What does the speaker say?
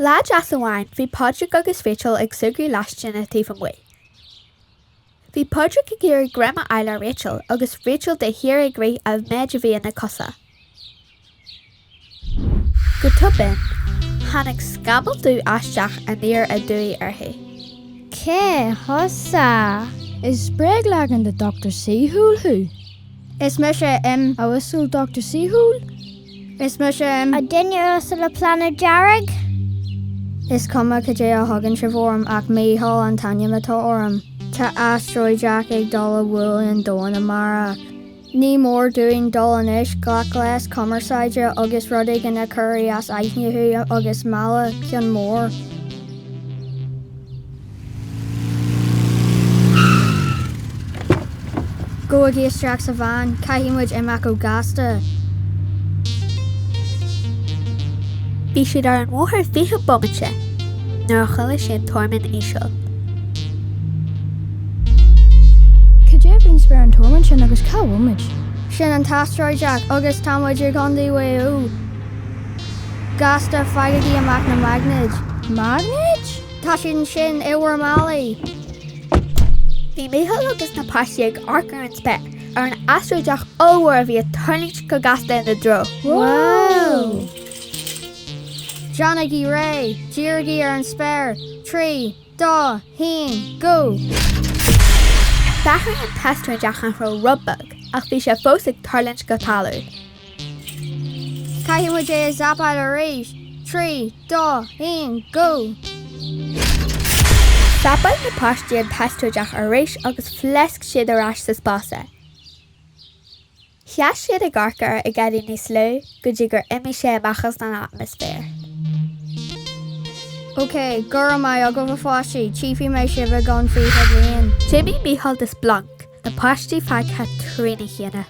Láid as amháin, bhí Patrick agus Rachel ag sugraí leistin na taobh an buai. Bhí Patrick ag géirí grandma eile Rachel agus Rachel de hir ag rí a méid a bhí ina cosa. Go tubin, tháinig scamall dú aisteach a níor a dúí orthu. Cé, hosa. Is breg lagan de Dochreidte hu? Is me sé a whistle Dochreidte? Is me sé A duine usa le planet Jarrag? Is cuma go dé a hagann se bhórm ach Mícheál an taine matá orm. Tá astaróideach ag dul bhfuil an dóin amara. Ní mór dúin dul anis ghlach leis cumarsaide agus rudaigh ina curí as aithniú agus mala ceann mór. Go a géisteach sa bhain, caithimid imach ó gasta. Bhí siad ar an mhóthar fiche bommate, nuair a chuile sin tormin Mícheal. Cé bhín spéir an tormin sin agus cabhaid? Sin an astaróideach agus támuidir gandaí waú. Gasta feigeí amach na magneid. Magneid? Tá sin éhar málaí. Bhí Mícheal agus na pháistí ag arcar an spéir ar an astaróideach óhar a bhí a tarnaigh go gasta ina dro. Wow! Janagí ré, díirgí ar an spéir, 3, 2, 1, go! Bethar an astaróideach an ró Rabhadh ach bhí sé fós ag tarlaint go talú. Caithimid é shábháil a réis, 3, 2, 1, go! Shábháil na pháistí an astaróideach ar réis agus phleasc siad arás sa spása. Theas siad ag arcar i gcéadaí níos lú go dtí gur imí sé amachchas na atmosfér. Ok, gur mai a go bh fáistí, tíofaí mé sibh gan fí a blion. Jimmy Mícheál is blanc, na pháistí feicthe trína chéine.